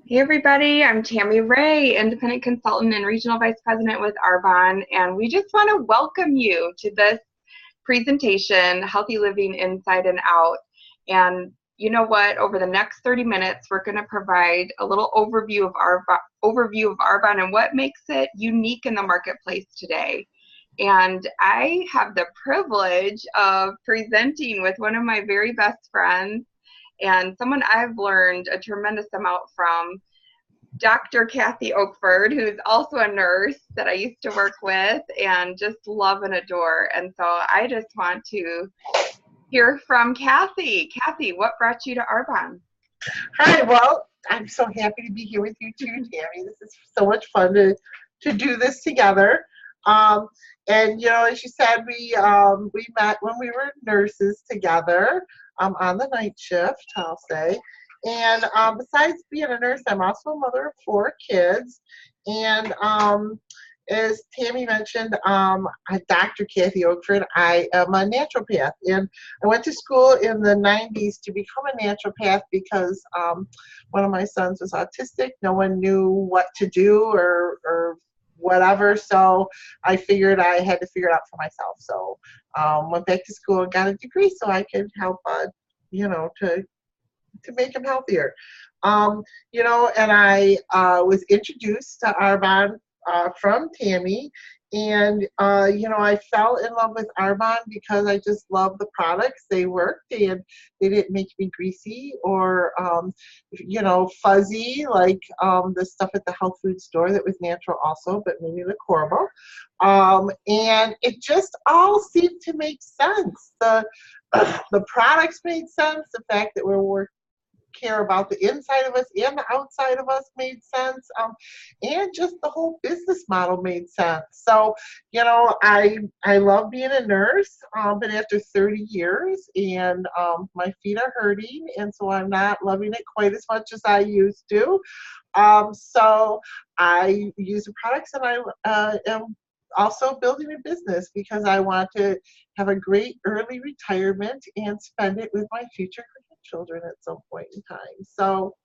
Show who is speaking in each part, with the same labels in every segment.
Speaker 1: Hey everybody, I'm Tami Ray, Independent Consultant and Regional Vice President with Arbonne, and we just want to welcome you to this presentation, Healthy Living Inside and Out. And you know what, over the next 30 minutes, we're going to provide a little overview of Arbonne and what makes it unique in the marketplace today. And I have the privilege of presenting with one of my very best friends and someone I've learned a tremendous amount from, Dr. Kathy Oakford, who's also a nurse that I used to work with and just love and adore. And so I just want to hear from Kathy. Kathy, what brought you to Arbonne?
Speaker 2: Hi, well, I'm so happy to be here with you too, Tami. This is so much fun to do this together. And you know, as you said, we met when we were nurses together on the night shift, I'll say. And besides being a nurse, I'm also a mother of 4 kids. And as Tami mentioned, I'm Dr. Kathy Oakford. I am a naturopath, and I went to school in the 90s to become a naturopath because one of my sons was autistic. No one knew what to do or whatever, so I figured I had to figure it out for myself. So went back to school and got a degree so I could help, to make him healthier. You know, and I was introduced to Arbonne from Tami, and you know, I fell in love with Arbonne because I just love the products. They worked and they didn't make me greasy or you know, fuzzy like the stuff at the health food store that was natural also, but made me look horrible. And it just all seemed to make sense. The products made sense. The fact that we're care about the inside of us and the outside of us made sense, and just the whole business model made sense. So, you know, I love being a nurse, but after 30 years, and my feet are hurting, and so I'm not loving it quite as much as I used to. So I use the products, and I am also building a business because I want to have a great early retirement and spend it with my future children at some point in time. So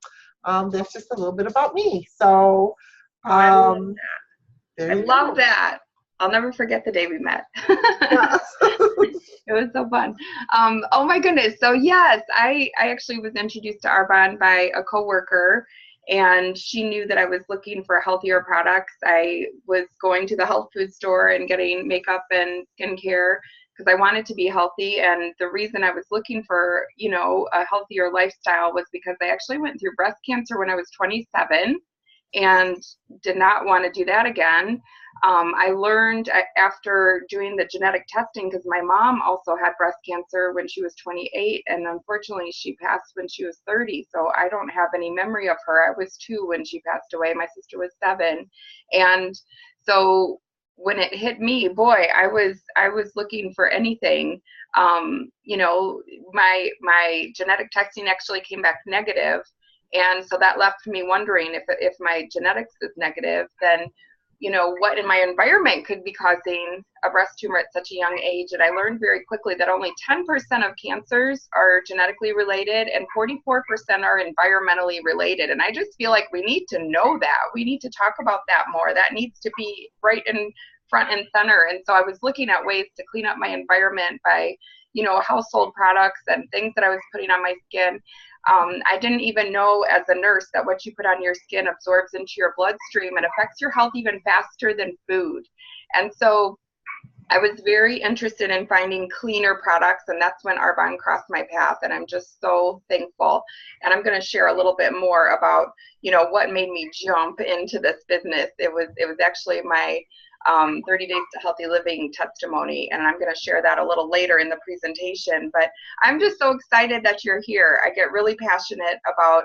Speaker 2: that's just a little bit about me. So
Speaker 1: I love that. I'll never forget the day we met. It was so fun. Oh my goodness. So yes, I actually was introduced to Arbonne by a coworker, and she knew that I was looking for healthier products. I was going to the health food store and getting makeup and skincare because I wanted to be healthy. And the reason I was looking for, you know, a healthier lifestyle was because I actually went through breast cancer when I was 27 and did not want to do that again. I learned after doing the genetic testing, because my mom also had breast cancer when she was 28, and unfortunately she passed when she was 30, so I don't have any memory of her. I was 2 when she passed away. My sister was 7. And so when it hit me, boy, I was looking for anything. You know, my genetic testing actually came back negative, and so that left me wondering if my genetics is negative, then, you know, what in my environment could be causing a breast tumor at such a young age. And I learned very quickly that only 10% of cancers are genetically related and 44% are environmentally related. And I just feel like we need to know that. We need to talk about that more. That needs to be right in front and center. And so I was looking at ways to clean up my environment by, you know, household products and things that I was putting on my skin. I didn't even know as a nurse that what you put on your skin absorbs into your bloodstream and affects your health even faster than food. And so I was very interested in finding cleaner products, and that's when Arbonne crossed my path, and I'm just so thankful. And I'm going to share a little bit more about, you know, what made me jump into this business. It was actually my 30 Days to Healthy Living testimony, and I'm going to share that a little later in the presentation. But I'm just so excited that you're here. I get really passionate about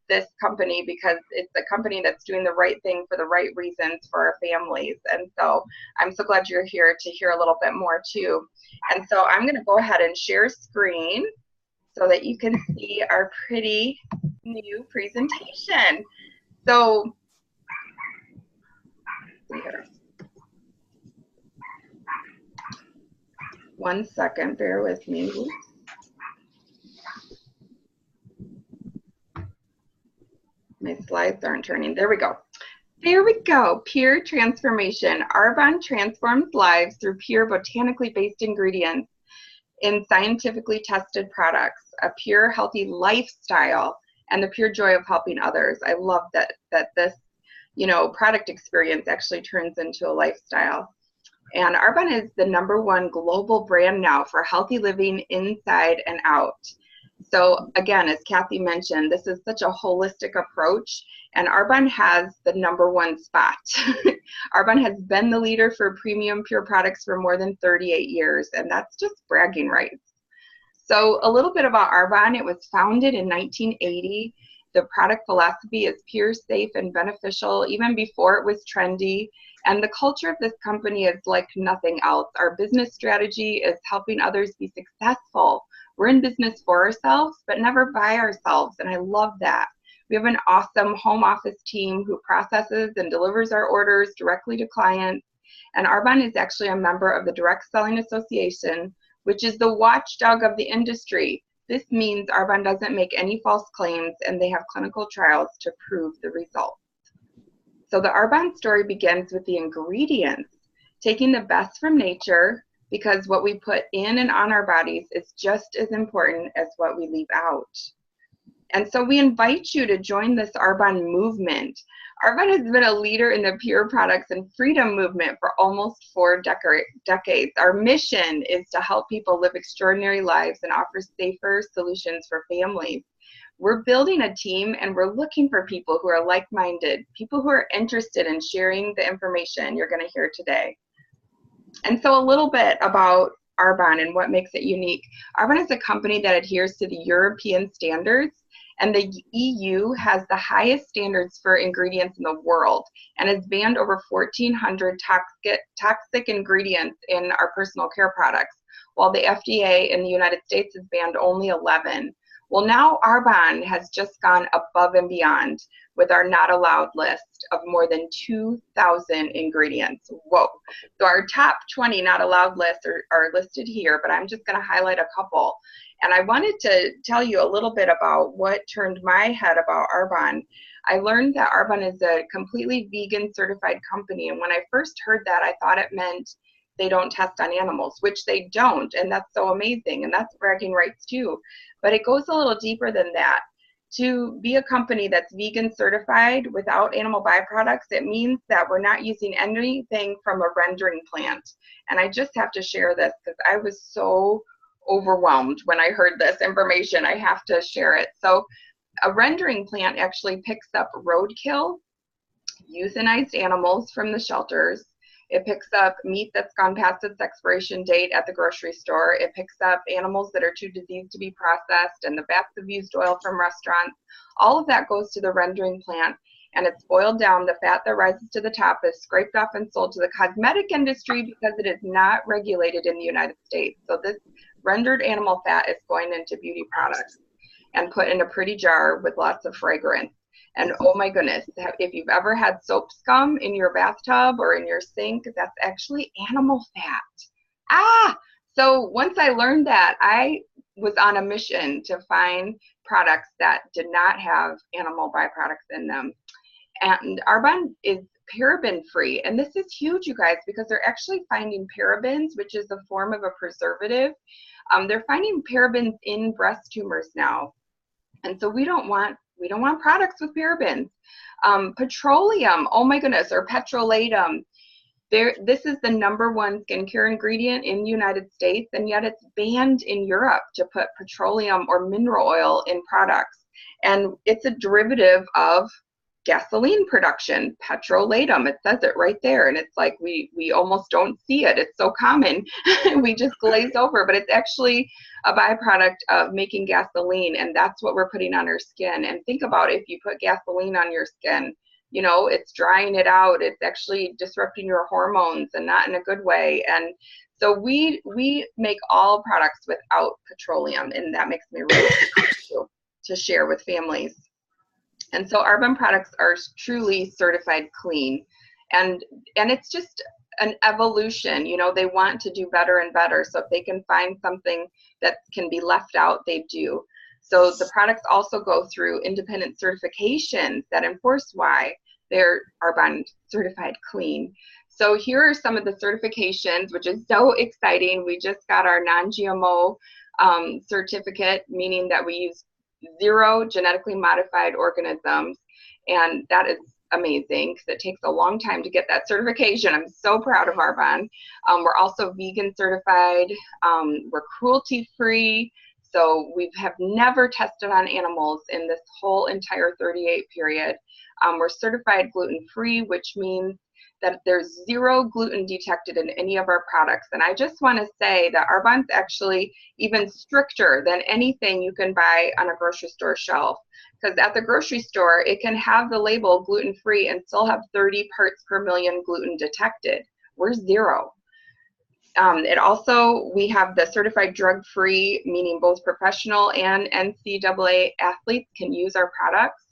Speaker 1: this company because it's a company that's doing the right thing for the right reasons for our families. And so I'm so glad you're here to hear a little bit more too. And so I'm going to go ahead and share screen so that you can see our pretty new presentation. So here. 1 second, bear with me. Oops. My slides aren't turning. There we go. There we go. Pure transformation. Arbonne transforms lives through pure botanically based ingredients in scientifically tested products, a pure healthy lifestyle, and the pure joy of helping others. I love that this, product experience actually turns into a lifestyle. And Arbonne is the #1 global brand now for healthy living inside and out. So again, as Kathy mentioned, this is such a holistic approach, and Arbonne has the #1 spot. Arbonne has been the leader for premium pure products for more than 38 years, and that's just bragging rights. So a little bit about Arbonne. It was founded in 1980. The product philosophy is pure, safe, and beneficial even before it was trendy. And the culture of this company is like nothing else. Our business strategy is helping others be successful. We're in business for ourselves, but never by ourselves, and I love that. We have an awesome home office team who processes and delivers our orders directly to clients. And Arbonne is actually a member of the Direct Selling Association, which is the watchdog of the industry. This means Arbonne doesn't make any false claims, and they have clinical trials to prove the results. So the Arbonne story begins with the ingredients, taking the best from nature, because what we put in and on our bodies is just as important as what we leave out. And so we invite you to join this Arbonne movement. Arbonne has been a leader in the pure products and freedom movement for almost 4 decades. Our mission is to help people live extraordinary lives and offer safer solutions for families. We're building a team, and we're looking for people who are like-minded, people who are interested in sharing the information you're going to hear today. And so a little bit about Arbonne and what makes it unique. Arbonne is a company that adheres to the European standards, and the EU has the highest standards for ingredients in the world and has banned over 1,400 toxic ingredients in our personal care products, while the FDA in the United States has banned only 11. Well, now Arbonne has just gone above and beyond with our not allowed list of more than 2,000 ingredients. Whoa. So our top 20 not allowed lists are listed here, but I'm just going to highlight a couple. And I wanted to tell you a little bit about what turned my head about Arbonne. I learned that Arbonne is a completely vegan certified company. And when I first heard that, I thought it meant they don't test on animals, which they don't. And that's so amazing. And that's bragging rights too. But it goes a little deeper than that. To be a company that's vegan certified without animal byproducts, it means that we're not using anything from a rendering plant. And I just have to share this because I was so overwhelmed when I heard this information. I have to share it. So a rendering plant actually picks up roadkill, euthanized animals from the shelters. It picks up meat that's gone past its expiration date at the grocery store. It picks up animals that are too diseased to be processed and the vats of used oil from restaurants. All of that goes to the rendering plant, and it's boiled down. The fat that rises to the top is scraped off and sold to the cosmetic industry because it is not regulated in the United States. So this rendered animal fat is going into beauty products and put in a pretty jar with lots of fragrance. And oh my goodness, if you've ever had soap scum in your bathtub or in your sink, that's actually animal fat. So once I learned that, I was on a mission to find products that did not have animal byproducts in them. And Arbonne is paraben free. And this is huge, you guys, because they're actually finding parabens, which is a form of a preservative. They're finding parabens in breast tumors now. And so we don't want products with parabens. Petroleum, oh my goodness, or petrolatum. This is the #1 skincare ingredient in the United States, and yet it's banned in Europe to put petroleum or mineral oil in products. And it's a derivative of gasoline production, petrolatum. It says it right there, and it's like we almost don't see it. It's so common. We just glaze over, but it's actually a byproduct of making gasoline, and that's what we're putting on our skin. And think about if you put gasoline on your skin, you know, it's drying it out. It's actually disrupting your hormones, and not in a good way. And so we make all products without petroleum, and that makes me really happy to share with families. And so Arbonne products are truly certified clean, and it's just an evolution. You know, they want to do better and better. So if they can find something that can be left out, they do. So the products also go through independent certifications that enforce why they're Arbonne certified clean. So here are some of the certifications, which is so exciting. We just got our non-GMO certificate, meaning that we use 0 genetically modified organisms, and that is amazing because it takes a long time to get that certification. I'm so proud of Arbonne. We're also vegan certified. We're cruelty free. So we have never tested on animals in this whole entire 38 period. We're certified gluten free, which means that there's 0 gluten detected in any of our products. And I just want to say that Arbonne's actually even stricter than anything you can buy on a grocery store shelf. Because at the grocery store, it can have the label gluten free and still have 30 parts per million gluten detected. We're 0. It also, we have the certified drug-free, meaning both professional and NCAA athletes can use our products.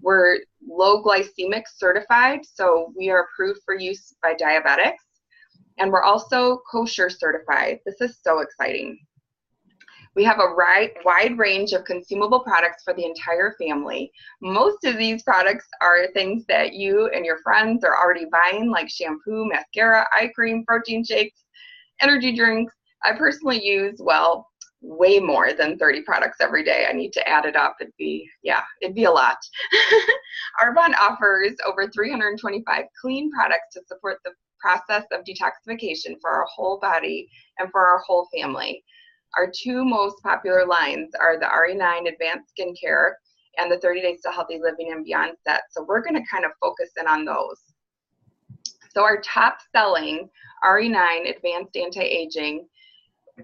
Speaker 1: We're low glycemic certified, so we are approved for use by diabetics. And we're also kosher certified. This is so exciting. We have a wide range of consumable products for the entire family. Most of these products are things that you and your friends are already buying, like shampoo, mascara, eye cream, protein shakes, energy drinks. I personally use, well, way more than 30 products every day. I need to add it up. It'd be a lot. Arbonne offers over 325 clean products to support the process of detoxification for our whole body and for our whole family. Our 2 most popular lines are the RE9 Advanced Skincare and the 30 Days to Healthy Living and Beyond set. So we're going to kind of focus in on those. So our top selling RE9 Advanced Anti-Aging,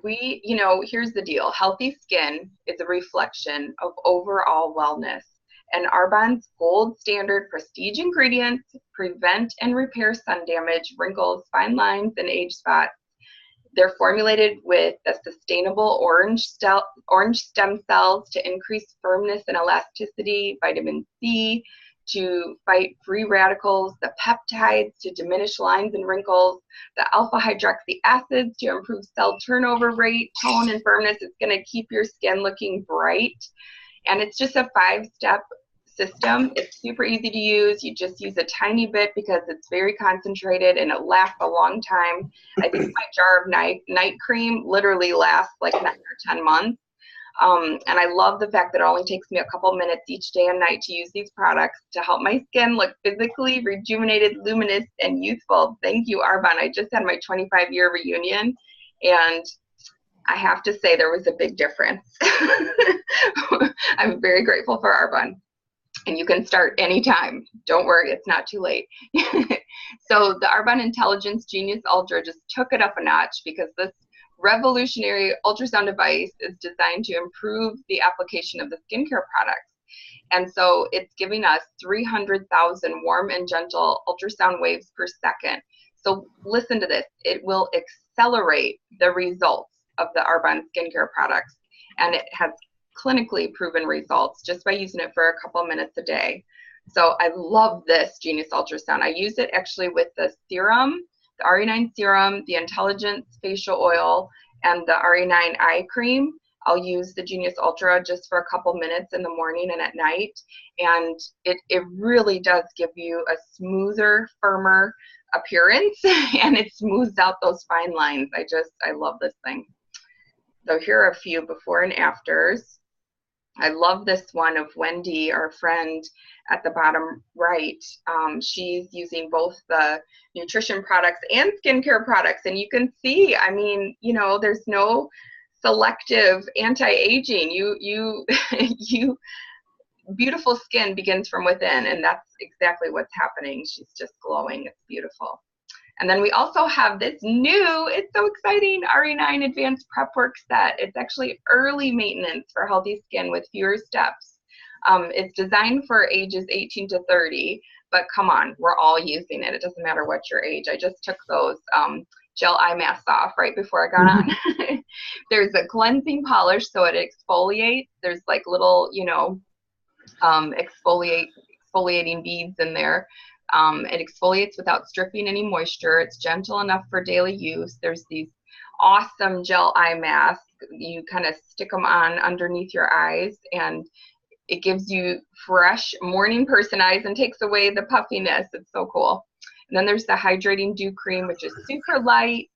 Speaker 1: here's the deal. Healthy skin is a reflection of overall wellness. And Arbonne's gold standard prestige ingredients prevent and repair sun damage, wrinkles, fine lines, and age spots. They're formulated with a sustainable orange stem cells to increase firmness and elasticity, vitamin C to fight free radicals, the peptides to diminish lines and wrinkles, the alpha hydroxy acids to improve cell turnover rate, tone, and firmness. It's going to keep your skin looking bright. And it's just a 5-step system. It's super easy to use. You just use a tiny bit because it's very concentrated and it lasts a long time. I think my jar of night cream literally lasts like 9 or 10 months. And I love the fact that it only takes me a couple minutes each day and night to use these products to help my skin look physically rejuvenated, luminous, and youthful. Thank you, Arbonne. I just had my 25-year reunion, and I have to say there was a big difference. I'm very grateful for Arbonne. And you can start anytime. Don't worry, it's not too late. So the Arbonne Intelligence Genius Ultra just took it up a notch because this revolutionary ultrasound device is designed to improve the application of the skincare products. And so it's giving us 300,000 warm and gentle ultrasound waves per second. So listen to this. It will accelerate the results of the Arbonne skincare products. And it has clinically proven results just by using it for a couple minutes a day. So I love this Genius Ultrasound. I use it actually with the serum, the RE9 serum, the Intelligence facial oil, and the RE9 eye cream. I'll use the Genius Ultra just for a couple minutes in the morning and at night. And it really does give you a smoother, firmer appearance, and it smooths out those fine lines. I love this thing. So here are a few before and afters. I love this one of Wendy, our friend at the bottom right. She's using both the nutrition products and skincare products. And you can see, I mean, there's no selective anti-aging. Beautiful skin begins from within, and that's exactly what's happening. She's just glowing. It's beautiful. And then we also have this new, it's so exciting, RE9 Advanced Prep Work Set. It's actually early maintenance for healthy skin with fewer steps. It's designed for ages 18 to 30, but come on, we're all using it. It doesn't matter what your age. I just took those gel eye masks off right before I got on. There's a cleansing polish, so it exfoliates. There's like little, exfoliating beads in there. It exfoliates without stripping any moisture. It's gentle enough for daily use. There's these awesome gel eye masks. you kind of stick them on underneath your eyes, and it gives you fresh morning person eyes and takes away the puffiness. It's so cool. And then there's the hydrating dew cream, which is super light,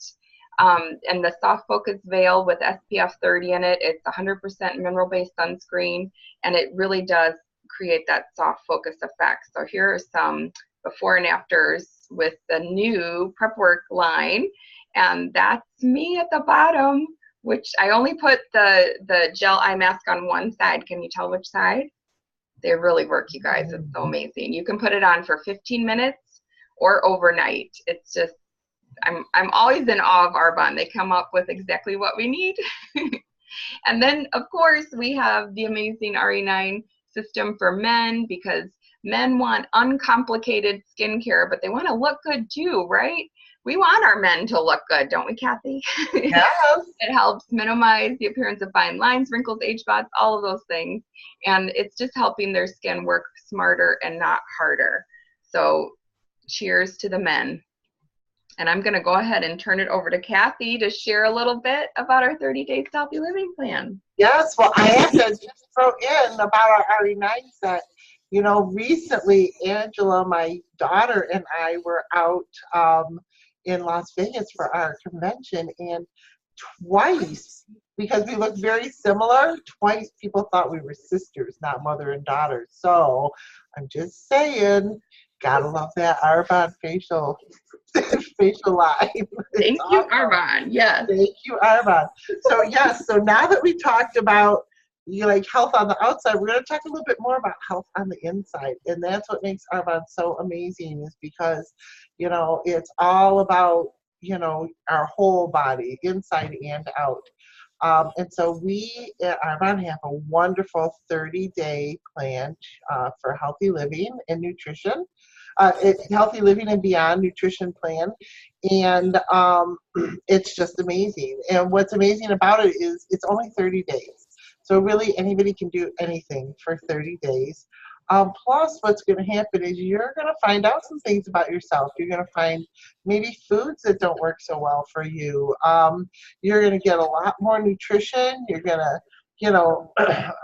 Speaker 1: and the soft focus veil with SPF 30 in it. It's 100% mineral-based sunscreen, and it really does create that soft focus effect. So here are some before and afters with the new Prep Work line, and that's me at the bottom, which I only put the gel eye mask on one side. Can you tell which side? They really work, you guys. It's so amazing. You can put it on for 15 minutes or overnight. It's just, I'm always in awe of Arbonne. They come up with exactly what we need. And then, of course, we have the amazing RE9 system for men, because men want uncomplicated skincare, but they want to look good too, right? We want our men to look good, don't we, Kathy?
Speaker 2: Yes.
Speaker 1: It helps minimize the appearance of fine lines, wrinkles, age spots, all of those things. And it's just helping their skin work smarter and not harder. So cheers to the men. And I'm going to go ahead and turn it over to Kathy to share a little bit about our 30-day healthy living plan.
Speaker 2: Yes, well, I have to just throw in about our RE9 set. You know, recently, Angela, my daughter, and I were out in Las Vegas for our convention, and twice, because we looked very similar, twice people thought we were sisters, not mother and daughter. So I'm just saying, gotta love that Arbonne facial line.
Speaker 1: Thank you, Arbonne. Yes.
Speaker 2: Thank you, Arbonne. So yes, so now that we talked about like health on the outside, we're going to talk a little bit more about health on the inside, and that's what makes Arbonne so amazing, is because, you know, it's all about, you know, our whole body, inside and out. And so we at Arbonne have a wonderful 30-day plan for healthy living and nutrition. Healthy living and beyond nutrition plan, and it's just amazing. And what's amazing about it is it's only 30 days, so really anybody can do anything for 30 days. Plus, what's going to happen is you're going to find out some things about yourself. You're going to find maybe foods that don't work so well for you. You're going to get a lot more nutrition. You're going to, you know,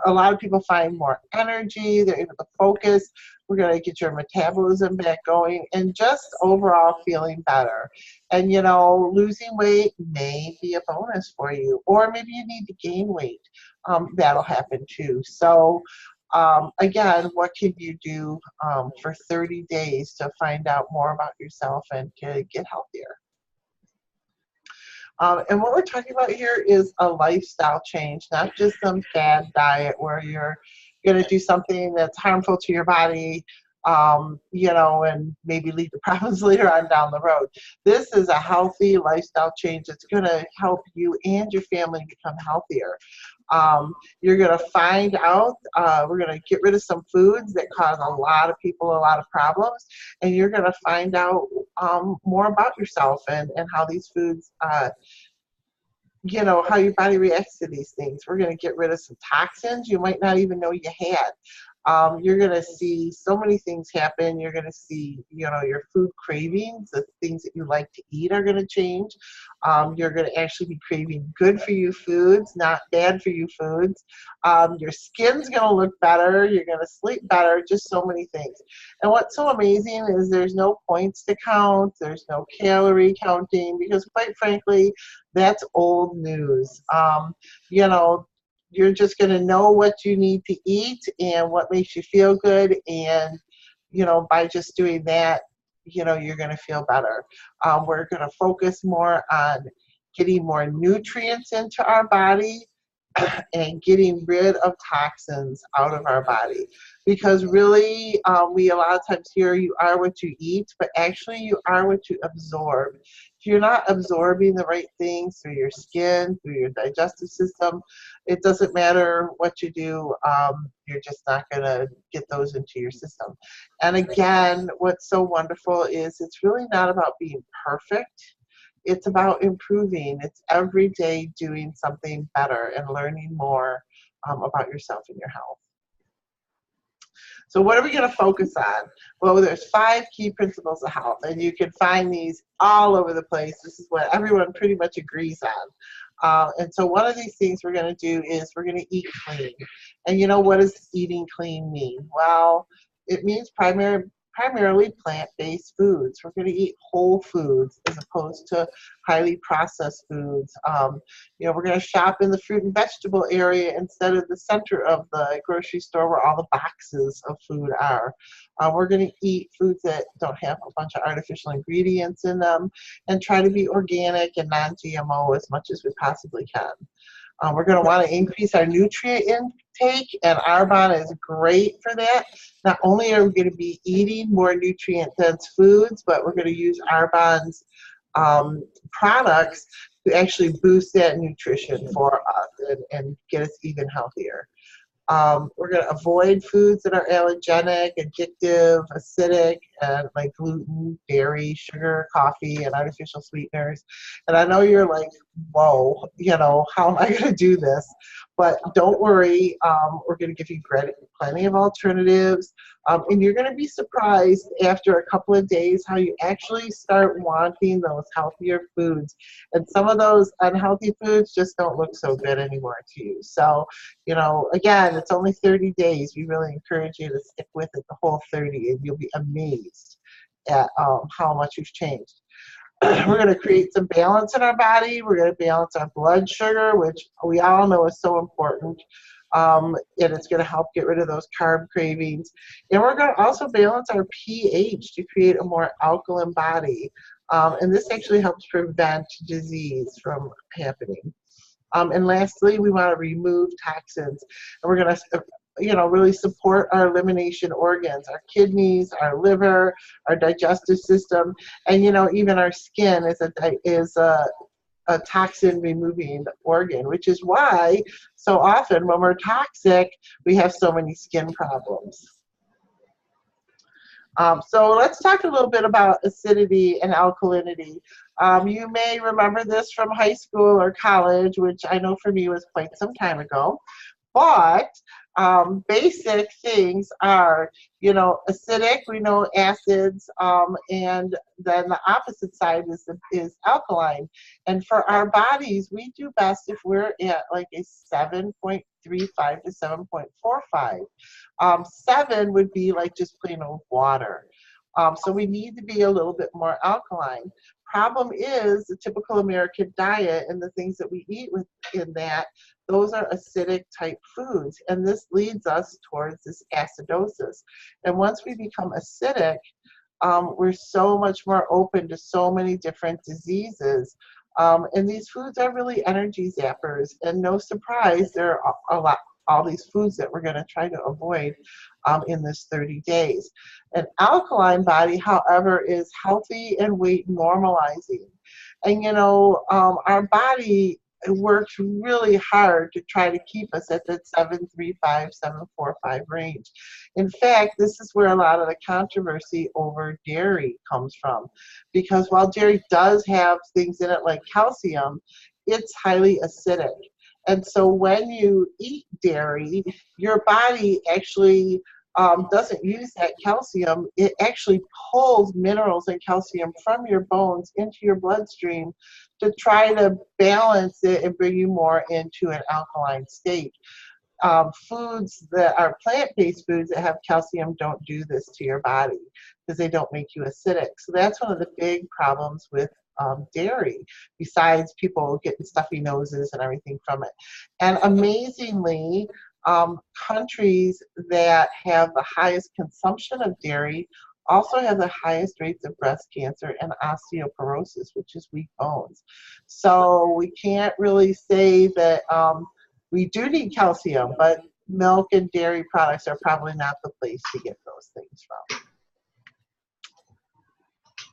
Speaker 2: a lot of people find more energy. They're able to focus. We're going to get your metabolism back going, and just overall feeling better. And, you know, losing weight may be a bonus for you, or maybe you need to gain weight. That'll happen too. So, again, what can you do for 30 days to find out more about yourself and to get healthier? And what we're talking about here is a lifestyle change, not just some fad diet where you're going to do something that's harmful to your body, you know, and maybe lead to problems later on down the road. This is a healthy lifestyle change that's going to help you and your family become healthier. You're going to find out, we're going to get rid of some foods that cause a lot of people a lot of problems, and you're going to find out more about yourself and how these foods, you know, how your body reacts to these things. We're going to get rid of some toxins you might not even know you had. You're going to see so many things happen. You're going to see, you know, your food cravings, the things that you like to eat are going to change. You're going to actually be craving good for you foods, not bad for you foods. Your skin's going to look better. You're going to sleep better, just so many things. And what's so amazing is there's no points to count. There's no calorie counting, because quite frankly, that's old news. You know, you're just going to know what you need to eat and what makes you feel good. And, you know, by just doing that, you know, you're going to feel better. We're going to focus more on getting more nutrients into our body and getting rid of toxins out of our body. Because really, we a lot of times hear you are what you eat, but actually you are what you absorb. If you're not absorbing the right things through your skin, through your digestive system, it doesn't matter what you do, you're just not going to get those into your system. And again, what's so wonderful is it's really not about being perfect. It's about improving. It's every day doing something better and learning more about yourself and your health. So what are we going to focus on? Well, there's 5 key principles of health, and you can find these all over the place. This is what everyone pretty much agrees And so one of these things we're going to do is we're going to eat clean. And you know, what does eating clean mean? Well, it means primarily plant-based foods. We're going to eat whole foods as opposed to highly processed foods. You know, we're going to shop in the fruit and vegetable area instead of the center of the grocery store where all the boxes of food are. We're going to eat foods that don't have a bunch of artificial ingredients in them and try to be organic and non-GMO as much as we possibly can. We're going to want to increase our nutrient intake, and Arbonne is great for that. Not only are we going to be eating more nutrient-dense foods, but we're going to use Arbonne's products to actually boost that nutrition for us and get us even healthier. We're going to avoid foods that are allergenic, addictive, acidic, and like gluten, dairy, sugar, coffee, and artificial sweeteners. And I know you're like, whoa, you know, how am I going to do this? But don't worry, we're going to give you plenty of alternatives. And you're going to be surprised after a couple of days how you actually start wanting those healthier foods. And some of those unhealthy foods just don't look so good anymore to you. So, you know, again, it's only 30 days. We really encourage you to stick with it the whole 30, and you'll be amazed at how much you've changed. We're going to create some balance in our body. We're going to balance our blood sugar, which we all know is so important. And it's going to help get rid of those carb cravings. And we're going to also balance our pH to create a more alkaline body. And this actually helps prevent disease from happening. And lastly, we want to remove toxins. And we're going to really support our elimination organs, our kidneys, our liver, our digestive system, and, even our skin is a toxin removing organ, which is why so often when we're toxic, we have so many skin problems. So let's talk a little bit about acidity and alkalinity. You may remember this from high school or college, which I know for me was quite some time ago. But basic things are, acidic, we know acids, and then the opposite side is alkaline. And for our bodies, we do best if we're at like a 7.35 to 7.45. 7 would be like just plain old water. So we need to be a little bit more alkaline. Problem is the typical American diet and the things that we eat within that, those are acidic type foods. And this leads us towards this acidosis. And once we become acidic, we're so much more open to so many different diseases. And these foods are really energy zappers. And no surprise, there are all these foods that we're going to try to avoid in this 30 days. An alkaline body, however, is healthy and weight normalizing. And, our body works really hard to try to keep us at that 735, 745 range. In fact, this is where a lot of the controversy over dairy comes from. Because while dairy does have things in it like calcium, it's highly acidic. And so when you eat dairy, your body actually doesn't use that calcium. It actually pulls minerals and calcium from your bones into your bloodstream to try to balance it and bring you more into an alkaline state. Foods that are plant-based foods that have calcium don't do this to your body because they don't make you acidic. So that's one of the big problems with dairy, besides people getting stuffy noses and everything from it. And amazingly, countries that have the highest consumption of dairy also have the highest rates of breast cancer and osteoporosis, which is weak bones. So we can't really say that we do need calcium, but milk and dairy products are probably not the place to get those things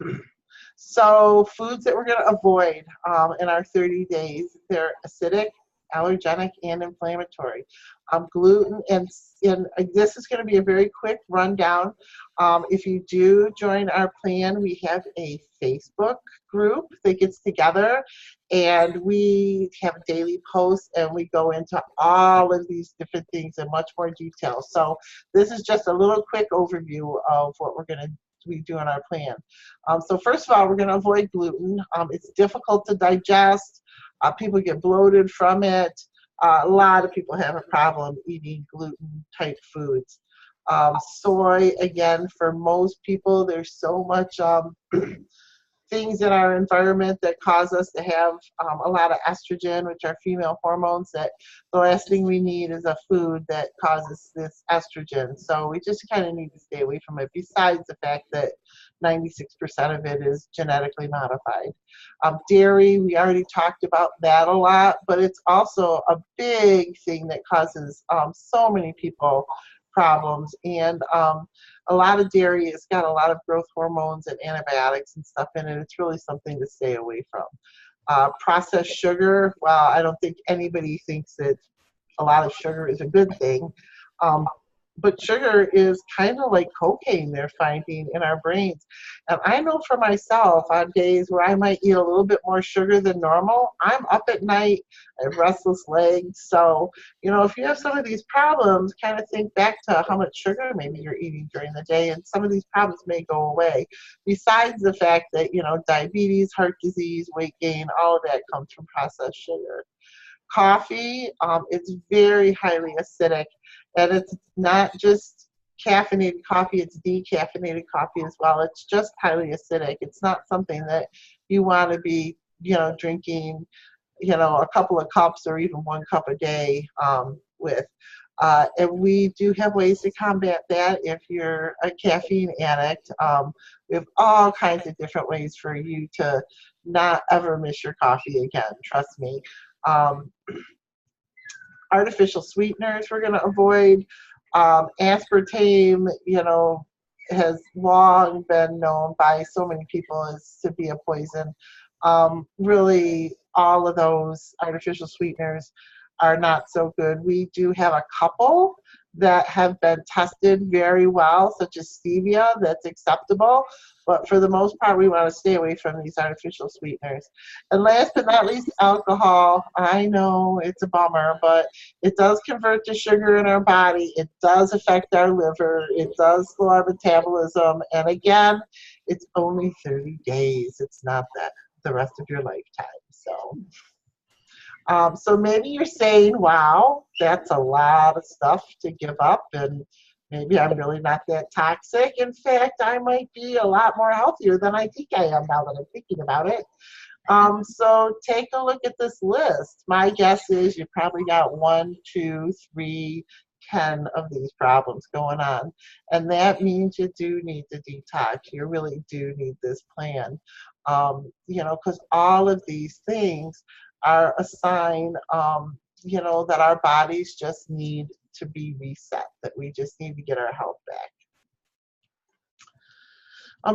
Speaker 2: from. So foods that we're going to avoid in our 30 days, they're acidic, allergenic, and inflammatory. Gluten, and this is going to be a very quick rundown. If you do join our plan, we have a Facebook group that gets together, and we have daily posts, and we go into all of these different things in much more detail. So this is just a little quick overview of what we're going to we do in our plan. So first of all, we're going to avoid gluten. It's difficult to digest. People get bloated from it. A lot of people have a problem eating gluten-type foods. Soy, again, for most people, there's so much things in our environment that cause us to have a lot of estrogen, which are female hormones, that the last thing we need is a food that causes this estrogen. So we just kind of need to stay away from it, besides the fact that 96% of it is genetically modified. Dairy, we already talked about that a lot, but it's also a big thing that causes so many people problems. And a lot of dairy has got a lot of growth hormones and antibiotics and stuff in it. It's really something to stay away from. Processed sugar, well, I don't think anybody thinks that a lot of sugar is a good thing. But sugar is kind of like cocaine they're finding in our brains. And I know for myself, on days where I might eat a little bit more sugar than normal, I'm up at night, I have restless legs. So, if you have some of these problems, kind of think back to how much sugar maybe you're eating during the day, and some of these problems may go away. Besides the fact that, diabetes, heart disease, weight gain, all of that comes from processed sugar. Coffee, it's very highly acidic, and it's not just caffeinated coffee, it's decaffeinated coffee as well. It's just highly acidic. It's not something that you want to be, drinking, a couple of cups or even 1 cup a day with. And we do have ways to combat that if you're a caffeine addict. We have all kinds of different ways for you to not ever miss your coffee again, trust me. Artificial sweeteners we're going to avoid. Aspartame, has long been known by so many people as to be a poison. Really, all of those artificial sweeteners are not so good. We do have a couple that have been tested very well, such as stevia, that's acceptable. But for the most part, we want to stay away from these artificial sweeteners. And last but not least, alcohol. I know it's a bummer, but it does convert to sugar in our body. It does affect our liver. It does slow our metabolism. And again, it's only 30 days. It's not that the rest of your lifetime. So maybe you're saying, wow, that's a lot of stuff to give up, and maybe I'm really not that toxic. In fact, I might be a lot more healthier than I think I am now that I'm thinking about it. So take a look at this list. My guess is you probably got 1, 2, 3, 10 of these problems going on. And that means you do need to detox. You really do need this plan. Because all of these things are a sign, that our bodies just need to be reset, that we just need to get our health back.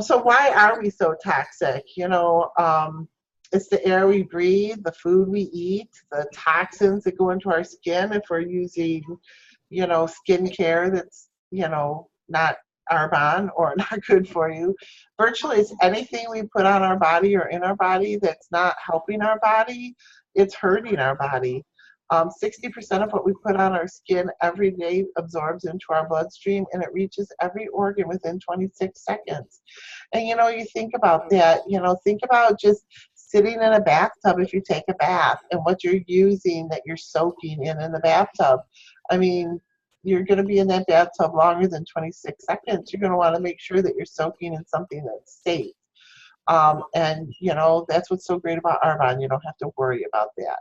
Speaker 2: So why are we so toxic? It's the air we breathe, the food we eat, the toxins that go into our skin if we're using, skincare that's, not Arbonne or not good for you. Virtually it's anything we put on our body or in our body that's not helping our body, it's hurting our body. 60% of what we put on our skin every day absorbs into our bloodstream, and it reaches every organ within 26 seconds. And you think about that, think about just sitting in a bathtub if you take a bath, and what you're using that you're soaking in the bathtub. I mean, you're going to be in that bathtub longer than 26 seconds. You're going to want to make sure that you're soaking in something that's safe. And that's what's so great about Arbonne. You don't have to worry about that.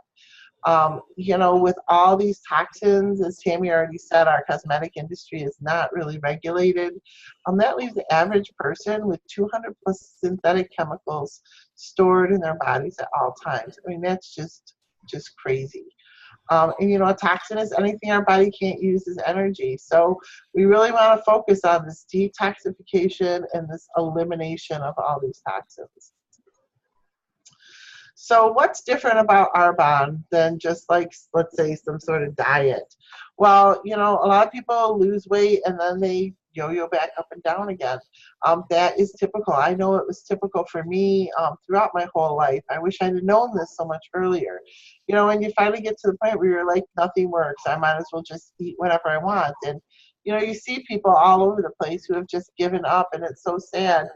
Speaker 2: With all these toxins, as Tami already said, our cosmetic industry is not really regulated. That leaves the average person with 200 plus synthetic chemicals stored in their bodies at all times. I mean, that's just crazy. And a toxin is anything our body can't use as energy. So we really want to focus on this detoxification and this elimination of all these toxins. So what's different about Arbonne than just like, let's say, some sort of diet? Well, a lot of people lose weight and then they yo-yo back up and down again. That is typical. I know it was typical for me throughout my whole life. I wish I'd have known this so much earlier. When you finally get to the point where you're like, nothing works, I might as well just eat whatever I want. And, you see people all over the place who have just given up, and it's so sad.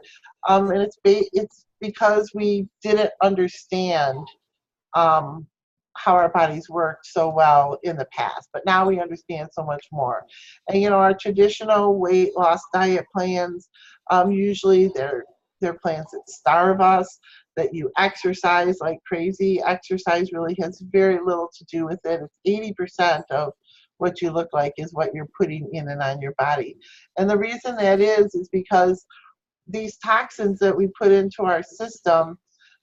Speaker 2: And it's because we didn't understand how our bodies worked so well in the past, but now we understand so much more. And you know, our traditional weight loss diet plans, usually they're plans that starve us, that you exercise like crazy. Exercise really has very little to do with it. It's 80% of what you look like is what you're putting in and on your body. And the reason that is because these toxins that we put into our system,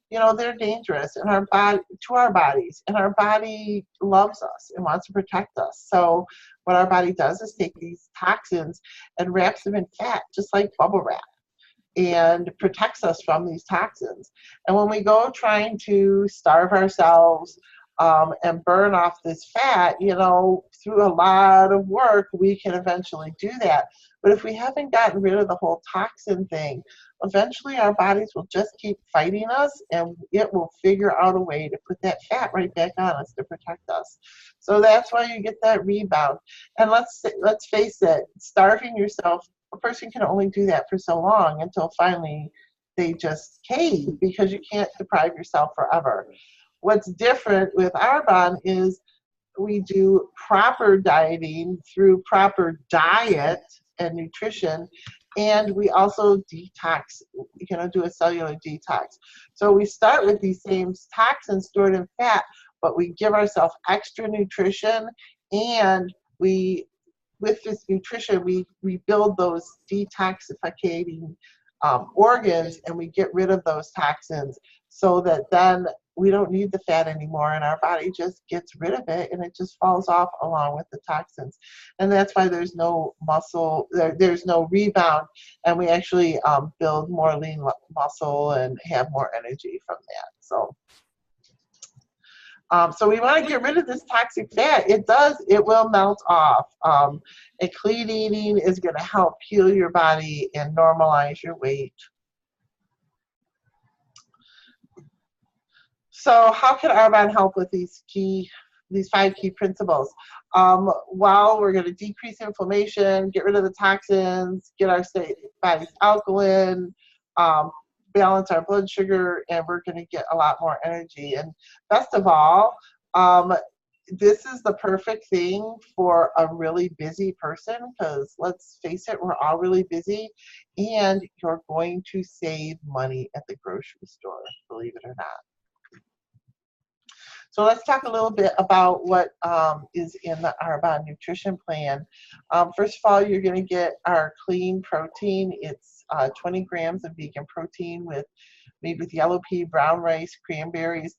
Speaker 2: you know, they're dangerous in our body, to our bodies, and our body loves us and wants to protect us. So what our body does is take these toxins and wraps them in fat, just like bubble wrap, and protects us from these toxins. And when we go trying to starve ourselves and burn off this fat, you know, through a lot of work, we can eventually do that. But if we haven't gotten rid of the whole toxin thing, eventually our bodies will just keep fighting us, and it will figure out a way to put that fat right back on us to protect us. So that's why you get that rebound. And let's face it, starving yourself, a person can only do that for so long until finally they just cave, because you can't deprive yourself forever. What's different with Arbonne is we do proper dieting through proper diet and nutrition, and we also detox, you know, do a cellular detox. So we start with these same toxins stored in fat, but we give ourselves extra nutrition, and we, with this nutrition, we build those detoxificating organs, and we get rid of those toxins, so that then we don't need the fat anymore, and our body just gets rid of it, and it just falls off along with the toxins. And that's why there's no muscle, there's no rebound, and we actually build more lean muscle and have more energy from that. So we want to get rid of this toxic fat. It will melt off. And clean eating is going to help heal your body and normalize your weight. So how can Arbonne help with these 5 key principles? Well, we're going to decrease inflammation, get rid of the toxins, get our body's alkaline, balance our blood sugar, and we're going to get a lot more energy. And best of all, this is the perfect thing for a really busy person, because let's face it, we're all really busy, and you're going to save money at the grocery store, believe it or not. So let's talk a little bit about what is in the Arbonne nutrition plan. First of all, you're going to get our clean protein. It's 20 grams of vegan protein made with yellow pea, brown rice, cranberries.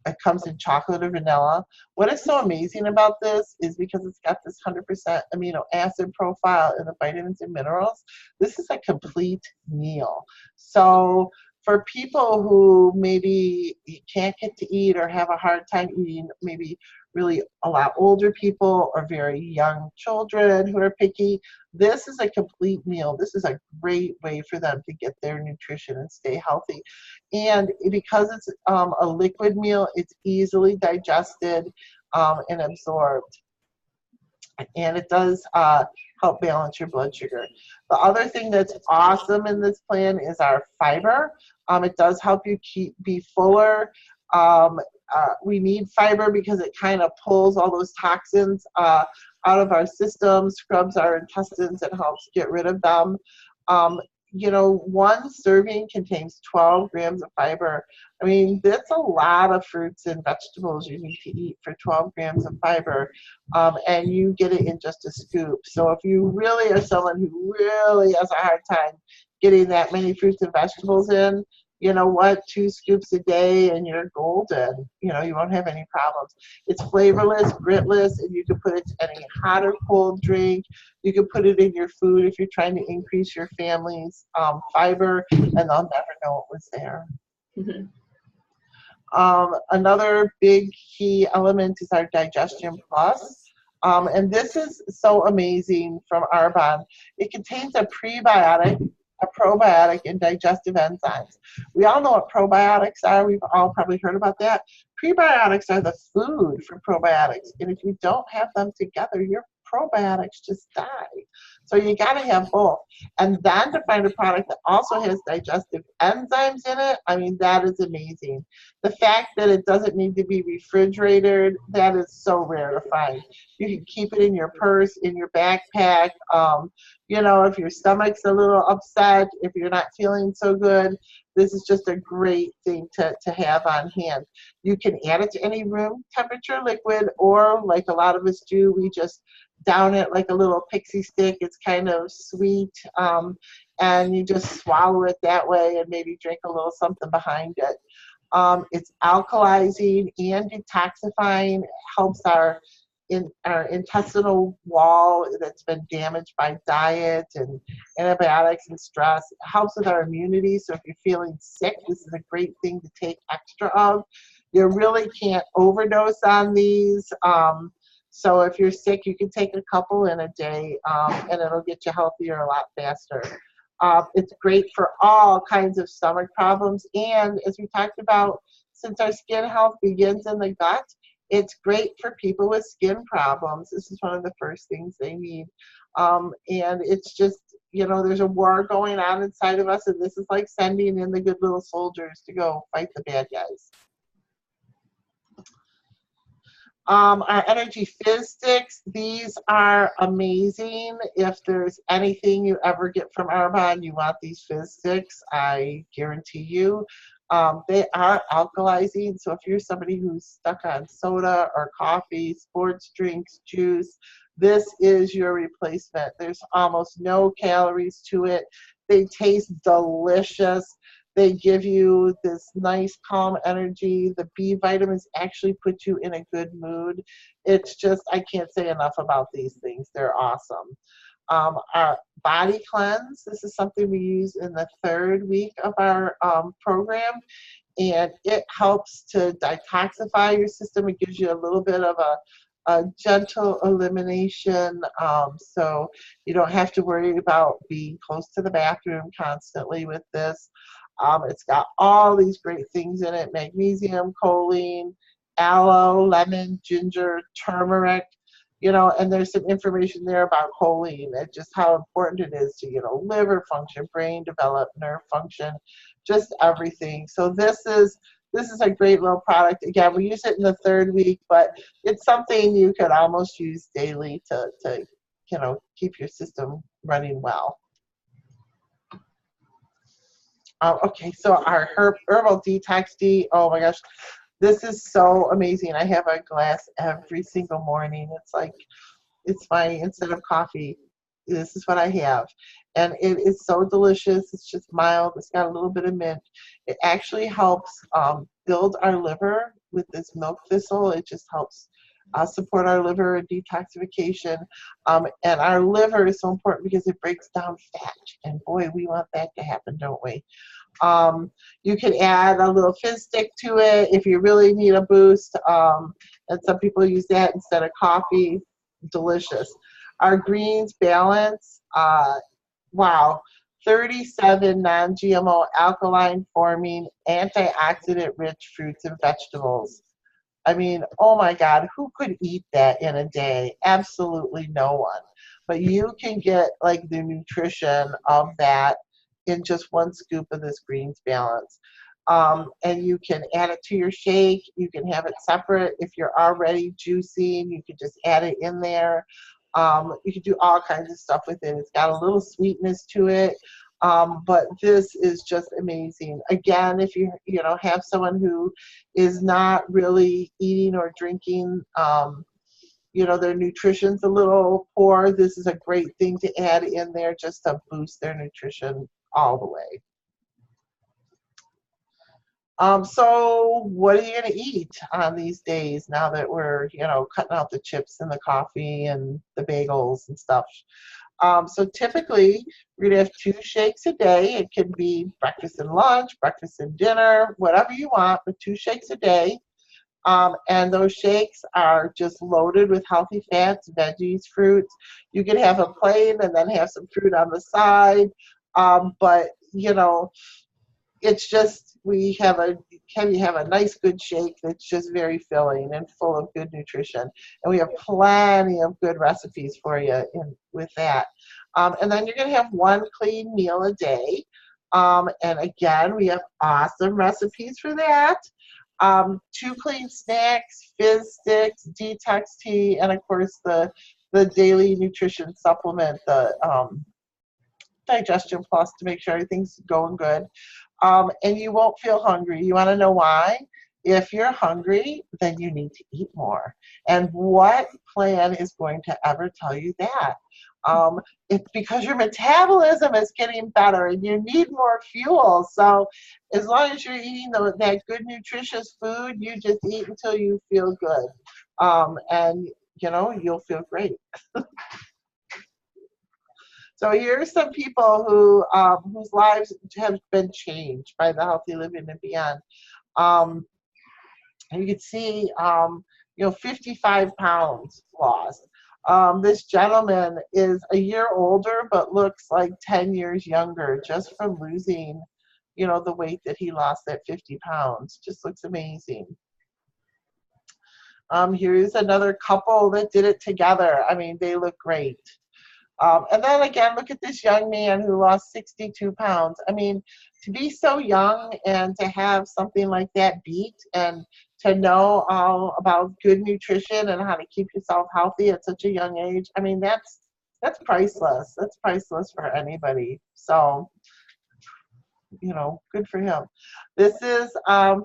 Speaker 2: It comes in chocolate or vanilla. What is so amazing about this is because it's got this 100% amino acid profile and the vitamins and minerals, this is a complete meal. So for people who maybe can't get to eat or have a hard time eating, maybe really a lot older people or very young children who are picky, this is a complete meal. This is a great way for them to get their nutrition and stay healthy. And because it's a liquid meal, it's easily digested and absorbed. And it does help balance your blood sugar. The other thing that's awesome in this plan is our fiber. It does help you be fuller. We need fiber because it kind of pulls all those toxins out of our system, scrubs our intestines, and helps get rid of them. You know, 1 serving contains 12 grams of fiber. I mean, that's a lot of fruits and vegetables you need to eat for 12 grams of fiber, and you get it in just a scoop. So if you really are someone who really has a hard time getting that many fruits and vegetables in, you know what, 2 scoops a day and you're golden. You know, you won't have any problems. It's flavorless, gritless, and you can put it in any hot or cold drink. You can put it in your food if you're trying to increase your family's fiber, and they'll never know it was there. Mm-hmm. Another big key element is our Digestion Plus. And this is so amazing from Arbonne. It contains a prebiotic, a probiotic, and digestive enzymes. We all know what probiotics are. We've all probably heard about that. Prebiotics are the food for probiotics. And if you don't have them together, your probiotics just die. So you got to have both. And then to find a product that also has digestive enzymes in it, I mean, that is amazing. The fact that it doesn't need to be refrigerated, that is so rare to find. You can keep it in your purse, in your backpack. You know, if your stomach's a little upset, if you're not feeling so good, this is just a great thing to have on hand. You can add it to any room temperature liquid, or like a lot of us do, we just down it like a little pixie stick. It's kind of sweet, and you just swallow it that way and maybe drink a little something behind it. It's alkalizing and detoxifying. It helps our intestinal wall that's been damaged by diet and antibiotics and stress. It helps with our immunity. So if you're feeling sick, this is a great thing to take extra of. You really can't overdose on these. So if you're sick, you can take a couple in a day, and it'll get you healthier a lot faster. It's great for all kinds of stomach problems. And as we talked about, since our skin health begins in the gut, it's great for people with skin problems. This is one of the first things they need. And it's just, you know, there's a war going on inside of us, and this is like sending in the good little soldiers to go fight the bad guys. Our energy fizz sticks, these are amazing. If there's anything you ever get from Arbonne, you want these fizz sticks, I guarantee you. They are alkalizing, so if you're somebody who's stuck on soda or coffee, sports drinks, juice, this is your replacement. There's almost no calories to it. They taste delicious. They give you this nice calm energy. The B vitamins actually put you in a good mood. It's just, I can't say enough about these things. They're awesome. Our body cleanse, this is something we use in the 3rd week of our program, and it helps to detoxify your system. It gives you a little bit of a gentle elimination, so you don't have to worry about being close to the bathroom constantly with this. It's got all these great things in it: magnesium, choline, aloe, lemon, ginger, turmeric, you know, and there's some information there about choline and just how important it is to, you know, liver function, brain development, nerve function, just everything. So this is a great little product. Again, we use it in the 3rd week, but it's something you could almost use daily to you know, keep your system running well. Okay, so our herbal detox tea, oh my gosh, this is so amazing. I have a glass every single morning. It's like, it's my, instead of coffee, this is what I have. And it is so delicious. It's just mild. It's got a little bit of mint. It actually helps build our liver with this milk thistle. It just helps support our liver and detoxification. And our liver is so important because it breaks down fat. And boy, we want that to happen, don't we? You can add a little fizz stick to it if you really need a boost. And some people use that instead of coffee. Delicious. Our greens balance, wow, 37 non-GMO alkaline forming antioxidant rich fruits and vegetables. I mean, oh my God, who could eat that in a day? Absolutely no one. But you can get like the nutrition of that in just 1 scoop of this greens balance. And you can add it to your shake. You can have it separate. If you're already juicing, you can just add it in there. You can do all kinds of stuff with it. It's got a little sweetness to it. But this is just amazing. Again, if you know, have someone who is not really eating or drinking, you know, their nutrition's a little poor, this is a great thing to add in there just to boost their nutrition all the way. So what are you going to eat on these days now that we're, you know, cutting out the chips and the coffee and the bagels and stuff? So typically we're going to have 2 shakes a day. It can be breakfast and lunch, breakfast and dinner, whatever you want, but 2 shakes a day. And those shakes are just loaded with healthy fats, veggies, fruits. You can have a plain and then have some fruit on the side. But, you know, it's just, you have a nice good shake that's just very filling and full of good nutrition. And we have plenty of good recipes for you with that. And then you're going to have one clean meal a day. And again, we have awesome recipes for that. 2 clean snacks, fizz sticks, detox tea, and of course the daily nutrition supplement, the Digestion Plus, to make sure everything's going good. And you won't feel hungry. You want to know why? If you're hungry, then you need to eat more. And what plan is going to ever tell you that? It's because your metabolism is getting better and you need more fuel. So as long as you're eating that good nutritious food, you just eat until you feel good. And you'll feel great. So here's some people whose lives have been changed by the Healthy Living and Beyond. And you can see, 55 pounds lost. This gentleman is a year older, but looks like 10 years younger just from losing, the weight that he lost, that 50 pounds. Just looks amazing. Here's another couple that did it together. I mean, they look great. And then again, look at this young man who lost 62 pounds. I mean, to be so young and to have something like that beat, and to know all about good nutrition and how to keep yourself healthy at such a young age, I mean, that's priceless. That's priceless for anybody. So, good for him. This is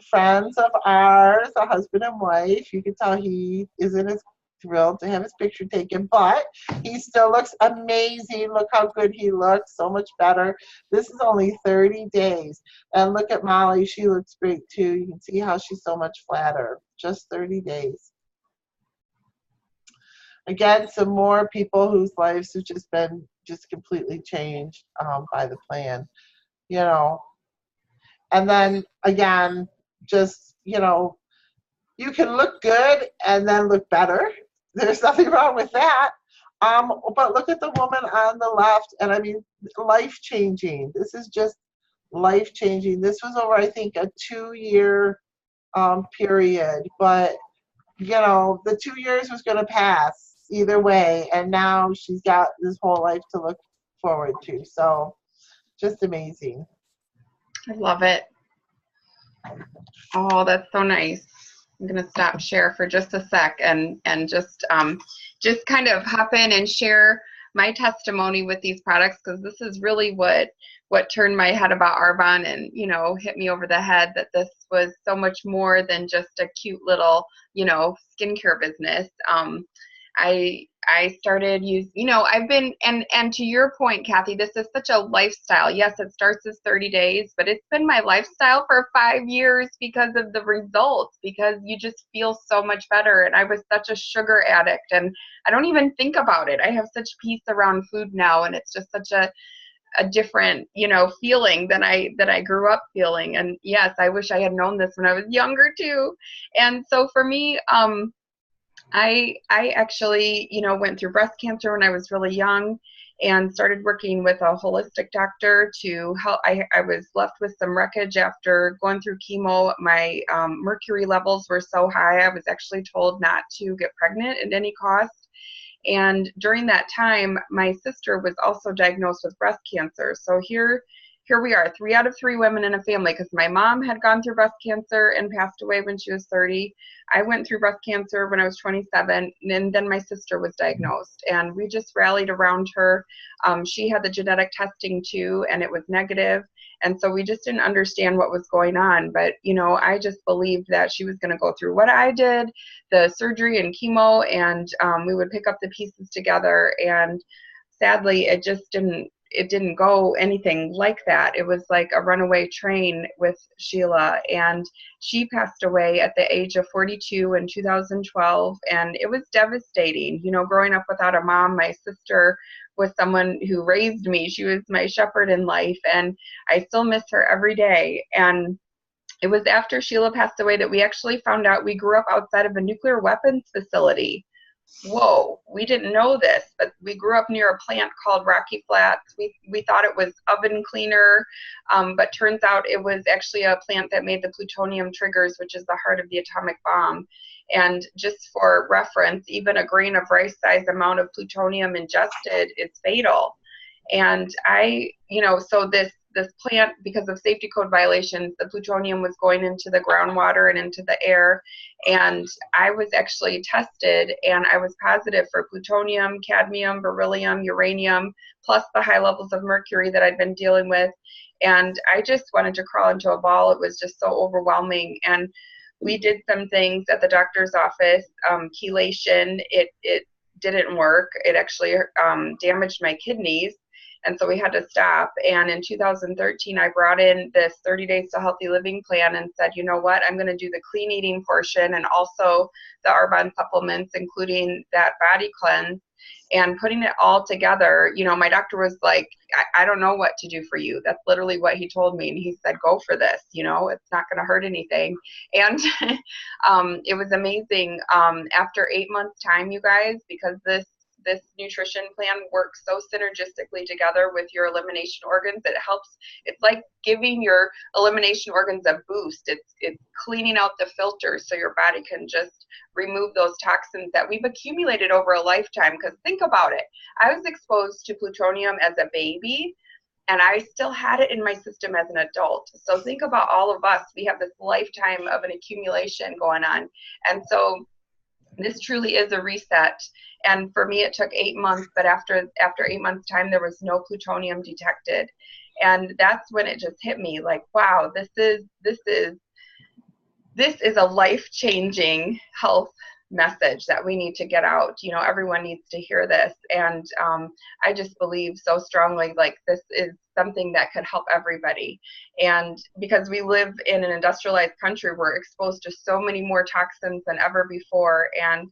Speaker 2: friends of ours, a husband and wife. You can tell he isn't as thrilled to have his picture taken, but he still looks amazing. Look how good he looks, so much better. This is only 30 days. And look at Molly, she looks great too. You can see how she's so much flatter. Just 30 days. Again, some more people whose lives have just been completely changed by the plan, And then again, just, you can look good and then look better. There's nothing wrong with that. But look at the woman on the left, and I mean, life-changing. This is just life-changing. This was over, I think, a 2-year period. But, the 2 years was going to pass either way, and now she's got this whole life to look forward to. So, just amazing.
Speaker 1: I love it. Oh, that's so nice. I'm going to stop share for just a sec and just kind of hop in and share my testimony with these products, because this is really what turned my head about Arbonne and, hit me over the head that this was so much more than just a cute little, skincare business. I started I've been, and to your point, Kathy, this is such a lifestyle. Yes, it starts as 30 days, but it's been my lifestyle for 5 years because of the results, because you just feel so much better. And I was such a sugar addict, and I don't even think about it. I have such peace around food now, and it's just such a different, feeling than I grew up feeling. And yes, I wish I had known this when I was younger too. And so for me, I actually, went through breast cancer when I was really young and started working with a holistic doctor to help. I was left with some wreckage after going through chemo. My mercury levels were so high, I was actually told not to get pregnant at any cost. And during that time, my sister was also diagnosed with breast cancer. So here we are, 3 out of 3 women in a family, because my mom had gone through breast cancer and passed away when she was 30. I went through breast cancer when I was 27, and then my sister was diagnosed, and we just rallied around her. She had the genetic testing too, and it was negative, and so we just didn't understand what was going on. But, I just believed that she was going to go through what I did, the surgery and chemo, and we would pick up the pieces together. And sadly, it didn't go anything like that. It was like a runaway train with Sheila, and she passed away at the age of 42 in 2012, and it was devastating. Growing up without a mom, my sister was someone who raised me. She was my shepherd in life, and I still miss her every day. And it was after Sheila passed away that we actually found out we grew up outside of a nuclear weapons facility. whoa, we didn't know this, but we grew up near a plant called Rocky Flats. We thought it was oven cleaner, but turns out it was actually a plant that made the plutonium triggers, which is the heart of the atomic bomb. And just for reference, even a grain of rice size amount of plutonium ingested is fatal. And so this plant, because of safety code violations, the plutonium was going into the groundwater and into the air. And I was actually tested, and I was positive for plutonium, cadmium, beryllium, uranium, plus the high levels of mercury that I'd been dealing with. And I just wanted to crawl into a ball. It was just so overwhelming. And we did some things at the doctor's office, chelation. It didn't work. It actually damaged my kidneys. And so we had to stop. And in 2013, I brought in this 30 Days to Healthy Living plan and said, you know what, I'm going to do the clean eating portion and also the Arbonne supplements, including that body cleanse. And putting it all together, my doctor was like, I don't know what to do for you. That's literally what he told me. And he said, go for this, it's not going to hurt anything. And it was amazing. After 8 months time, you guys, because this nutrition plan works so synergistically together with your elimination organs. It's like giving your elimination organs a boost. It's cleaning out the filters so your body can just remove those toxins that we've accumulated over a lifetime. Because think about it. I was exposed to plutonium as a baby, and I still had it in my system as an adult. So think about all of us. We have this lifetime of an accumulation going on. And so this truly is a reset. And for me, it took 8 months, but after 8 months time, there was no plutonium detected. And that's when it just hit me like, wow, this is a life-changing health message that we need to get out. Everyone needs to hear this. And I just believe so strongly, like, this is something that could help everybody. And because we live in an industrialized country, we're exposed to so many more toxins than ever before. And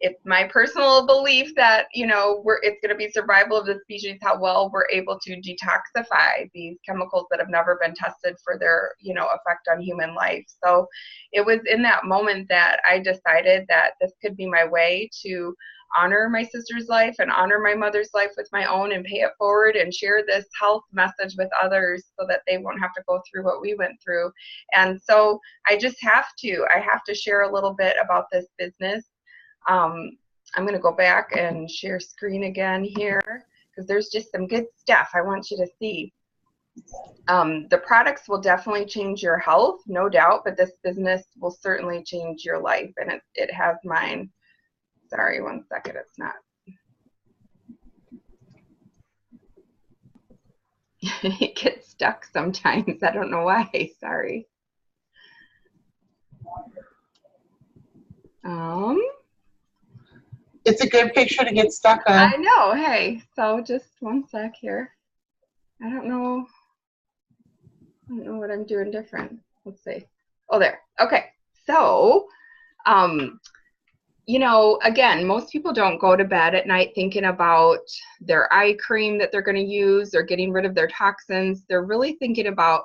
Speaker 1: it's my personal belief that, it's going to be survival of the species, how well we're able to detoxify these chemicals that have never been tested for their, effect on human life. So it was in that moment that I decided that this could be my way to honor my sister's life and honor my mother's life with my own and pay it forward and share this health message with others so that they won't have to go through what we went through. And so I have to share a little bit about this business. I'm going to go back and share screen again here because there's just some good stuff I want you to see. The products will definitely change your health, no doubt, but this business will certainly change your life, and it has mine. Sorry, one second, it's not. It gets stuck sometimes. I don't know why. Sorry.
Speaker 2: It's a good picture to get stuck on.
Speaker 1: I know. Hey, so just one sec here. I don't know what I'm doing different. Let's see. Oh, there. Okay. So, again, most people don't go to bed at night thinking about their eye cream that they're going to use or getting rid of their toxins. They're really thinking about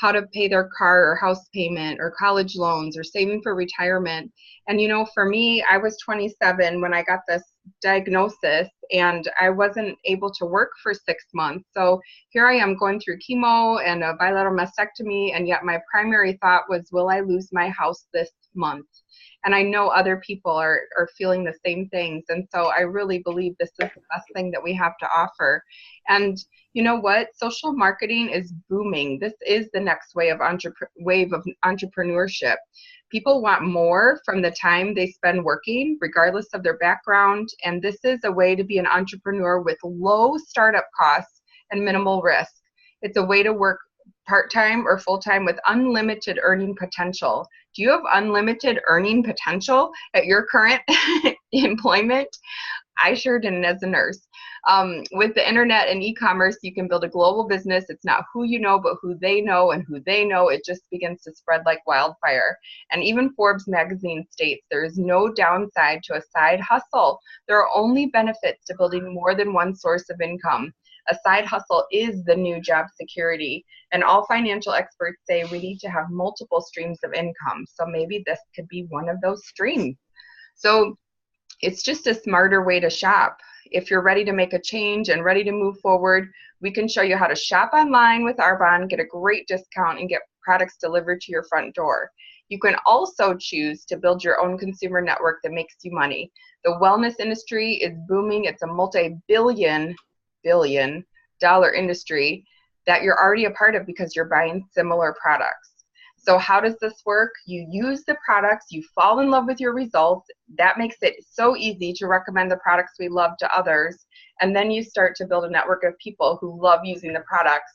Speaker 1: how to pay their car or house payment or college loans or saving for retirement. And, for me, I was 27 when I got this diagnosis, and I wasn't able to work for 6 months. So here I am going through chemo and a bilateral mastectomy, and yet my primary thought was, will I lose my house this month? And I know other people are feeling the same things. And so I really believe this is the best thing that we have to offer. And you know what? Social marketing is booming. This is the next wave of entrepreneurship. People want more from the time they spend working, regardless of their background. And this is a way to be an entrepreneur with low startup costs and minimal risk. It's a way to work part-time or full-time with unlimited earning potential. Do you have unlimited earning potential at your current employment? I sure didn't as a nurse. With the internet and e-commerce, you can build a global business. It's not who you know, but who they know, and who they know, it just begins to spread like wildfire. And even Forbes magazine states there is no downside to a side hustle. There are only benefits to building more than one source of income. A side hustle is the new job security, and all financial experts say we need to have multiple streams of income. So maybe this could be one of those streams. So it's just a smarter way to shop. If you're ready to make a change and ready to move forward, we can show you how to shop online with Arbonne, get a great discount, and get products delivered to your front door. You can also choose to build your own consumer network that makes you money. The wellness industry is booming. It's a multi-billion dollar industry that you're already a part of because you're buying similar products. So how does this work? You use the products, you fall in love with your results. That makes it so easy to recommend the products we love to others. And then you start to build a network of people who love using the products,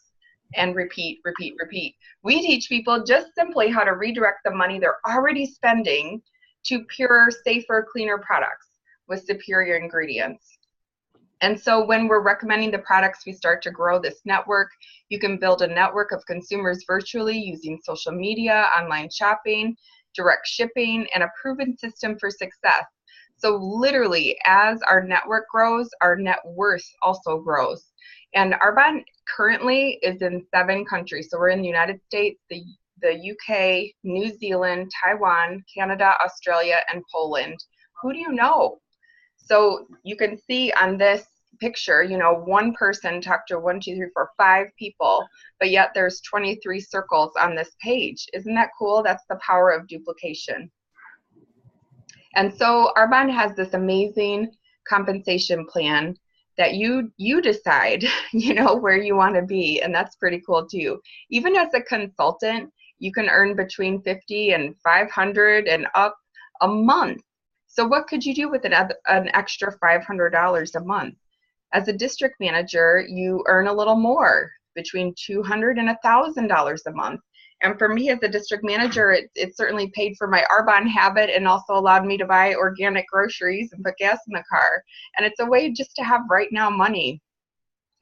Speaker 1: and repeat, repeat, repeat. We teach people just simply how to redirect the money they're already spending to purer, safer, cleaner products with superior ingredients. And so when we're recommending the products, we start to grow this network. You can build a network of consumers virtually using social media, online shopping, direct shipping, and a proven system for success. So literally, as our network grows, our net worth also grows. And Arbonne currently is in 7 countries. So we're in the United States, the UK, New Zealand, Taiwan, Canada, Australia, and Poland. Who do you know? So you can see on this picture, you know, one person talked to 1, 2, 3, 4, 5 people, but yet there's 23 circles on this page. Isn't that cool? That's the power of duplication. And so Arbonne has this amazing compensation plan that you decide, you know, where you want to be, and that's pretty cool too. Even as a consultant, you can earn between $50 and $500 and up a month. So what could you do with an extra $500 a month? As a district manager, you earn a little more, between $200 and $1,000 a month. And for me as a district manager, it certainly paid for my Arbonne habit and also allowed me to buy organic groceries and put gas in the car. And it's a way just to have right now money.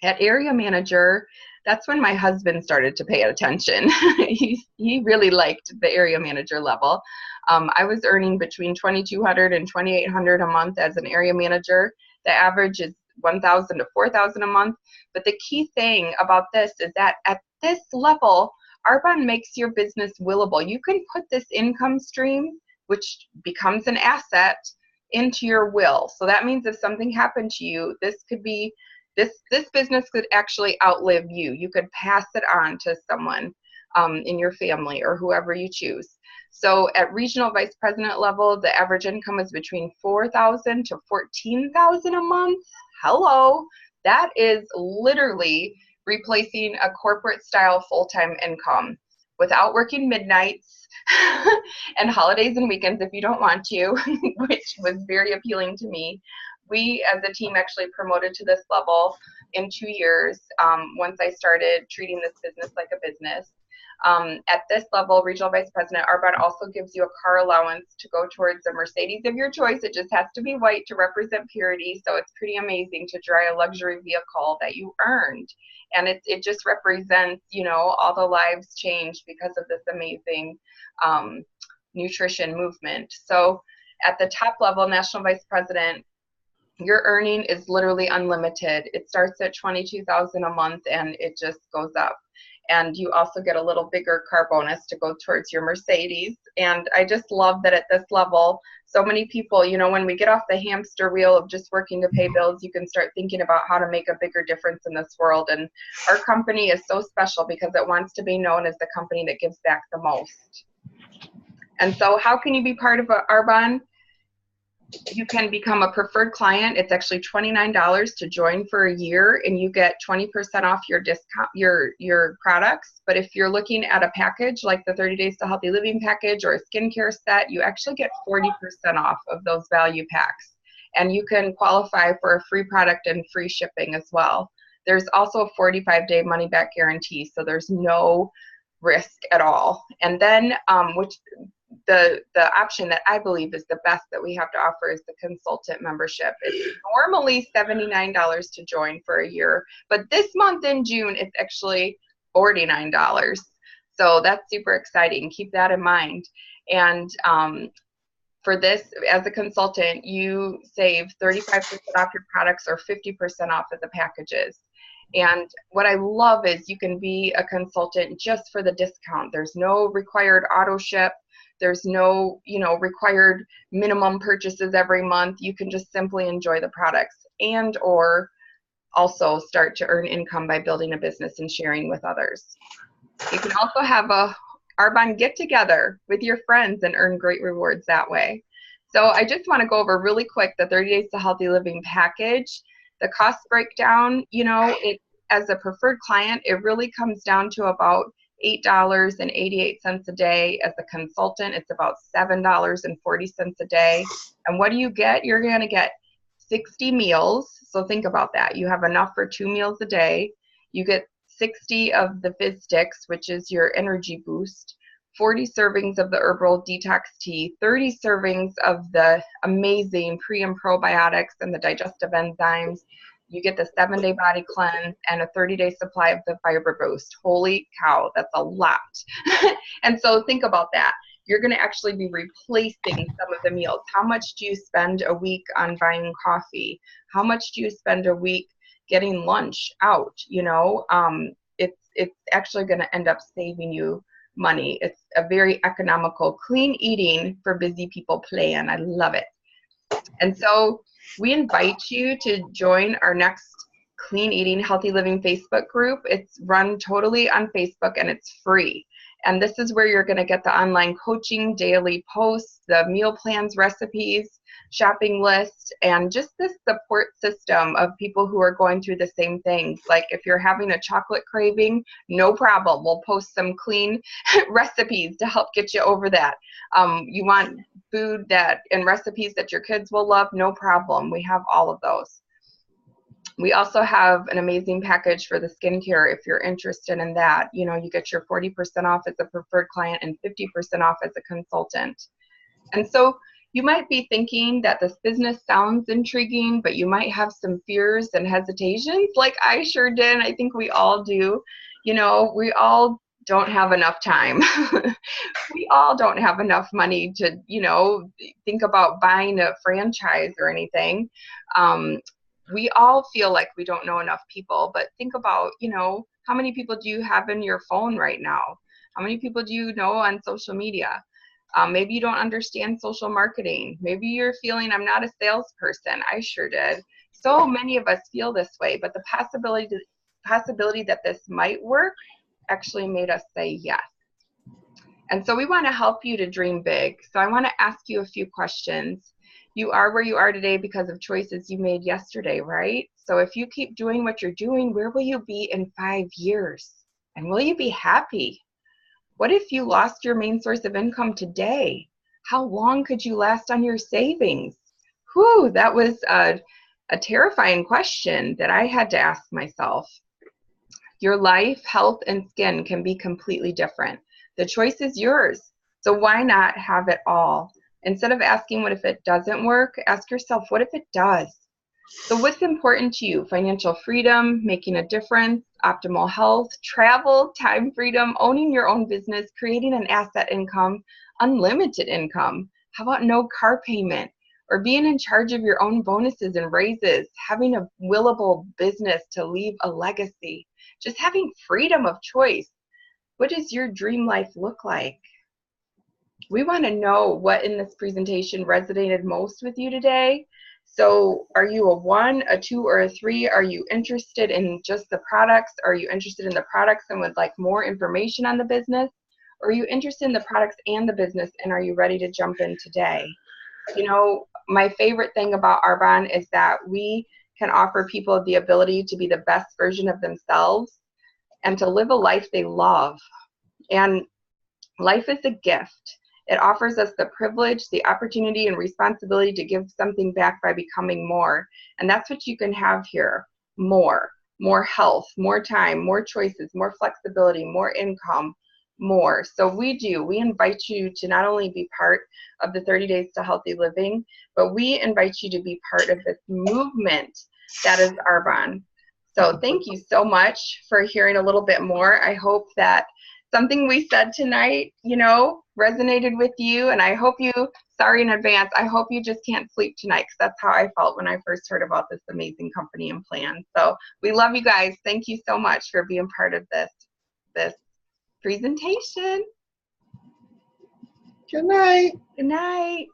Speaker 1: At area manager, that's when my husband started to pay attention. He really liked the area manager level. I was earning between $2,200 and $2,800 a month as an area manager. The average is $1,000 to $4,000 a month. But the key thing about this is that at this level, Arbonne makes your business willable. You can put this income stream, which becomes an asset, into your will. So that means if something happened to you, this business could actually outlive you. You could pass it on to someone in your family or whoever you choose. So at regional vice president level, the average income is between $4,000 to $14,000 a month. Hello, that is literally replacing a corporate style full-time income without working midnights and holidays and weekends if you don't want to, which was very appealing to me. We as a team actually promoted to this level in 2 years once I started treating this business like a business. At this level, regional vice president, Arbonne also gives you a car allowance to go towards a Mercedes of your choice. It just has to be white to represent purity. So it's pretty amazing to drive a luxury vehicle that you earned. And it just represents, you know, all the lives changed because of this amazing nutrition movement. So at the top level, national vice president, your earning is literally unlimited. It starts at $22,000 a month and it just goes up. And you also get a little bigger car bonus to go towards your Mercedes. And I just love that at this level, so many people, you know, when we get off the hamster wheel of just working to pay bills, you can start thinking about how to make a bigger difference in this world. And our company is so special because it wants to be known as the company that gives back the most. And so how can you be part of Arbonne? You can become a preferred client. It's actually $29 to join for a year, and you get 20% off your discount, your products. But if you're looking at a package like the 30 Days to Healthy Living package or a skincare set, you actually get 40% off of those value packs. And you can qualify for a free product and free shipping as well. There's also a 45-day money-back guarantee, so there's no risk at all. And then the option that I believe is the best that we have to offer is the consultant membership. It's normally $79 to join for a year, but this month in June, it's actually $49. So that's super exciting. Keep that in mind. And for this, as a consultant, you save 35% off your products or 50% off of the packages. And what I love is you can be a consultant just for the discount. There's no required auto ship. There's no, you know, required minimum purchases every month. You can just simply enjoy the products and or also start to earn income by building a business and sharing with others. You can also have a Arbonne get together with your friends and earn great rewards that way. So I just want to go over really quick the 30 Days to Healthy Living package. The cost breakdown, you know, it as a preferred client, it really comes down to about $8.88 a day. As a consultant, it's about $7.40 a day. And what do you get? You're going to get 60 meals. So think about that. You have enough for 2 meals a day. You get 60 of the Fizz Sticks, which is your energy boost, 40 servings of the herbal detox tea, 30 servings of the amazing pre and probiotics and the digestive enzymes. You get the 7-day body cleanse and a 30-day supply of the fiber boost. Holy cow, that's a lot. And so think about that. You're going to actually be replacing some of the meals. How much do you spend a week on buying coffee? How much do you spend a week getting lunch out? You know, it's actually going to end up saving you money. It's a very economical, clean eating for busy people plan. I love it. And so we invite you to join our next Clean Eating Healthy Living Facebook group. It's run totally on Facebook and it's free. And this is where you're going to get the online coaching, daily posts, the meal plans, recipes, shopping list, and just this support system of people who are going through the same things. Like if you're having a chocolate craving, no problem. We'll post some clean recipes to help get you over that. You want food that and recipes that your kids will love, no problem. We have all of those. We also have an amazing package for the skincare if you're interested in that. You know, you get your 40% off as a preferred client and 50% off as a consultant. And so you might be thinking that this business sounds intriguing, but you might have some fears and hesitations like I sure did. I think we all do. You know, we all don't have enough time. We all don't have enough money to, you know, think about buying a franchise or anything. We all feel like we don't know enough people, but think about, you know, how many people do you have in your phone right now? How many people do you know on social media? Maybe you don't understand social marketing. Maybe you're feeling, I'm not a salesperson. I sure did. So many of us feel this way, but the possibility that this might work actually made us say yes. And so we want to help you to dream big. So I want to ask you a few questions. You are where you are today because of choices you made yesterday, right? So if you keep doing what you're doing, where will you be in 5 years? And will you be happy? What if you lost your main source of income today? How long could you last on your savings? Whew, that was a terrifying question that I had to ask myself. Your life, health, and skin can be completely different. The choice is yours. So why not have it all? Instead of asking what if it doesn't work, ask yourself, what if it does? So what's important to you? Financial freedom, making a difference, optimal health, travel, time freedom, owning your own business, creating an asset income, unlimited income. How about no car payment? Or being in charge of your own bonuses and raises, having a willable business to leave a legacy, just having freedom of choice. What does your dream life look like? We want to know what in this presentation resonated most with you today. So are you a 1, a 2, or a 3? Are you interested in just the products? Are you interested in the products and would like more information on the business? Or are you interested in the products and the business and are you ready to jump in today? You know, my favorite thing about Arbonne is that we can offer people the ability to be the best version of themselves and to live a life they love. And life is a gift. It offers us the privilege, the opportunity, and responsibility to give something back by becoming more. And that's what you can have here. More health, more time, more choices, more flexibility, more income, more. So we invite you to not only be part of the 30 Days to Healthy Living, but we invite you to be part of this movement that is Arbonne. So thank you so much for hearing a little bit more. I hope that something we said tonight, you know, resonated with you, and I hope you, sorry in advance, I hope you just can't sleep tonight because that's how I felt when I first heard about this amazing company and plan. So we love you guys. Thank you so much for being part of this presentation.
Speaker 2: Good night.
Speaker 1: Good night.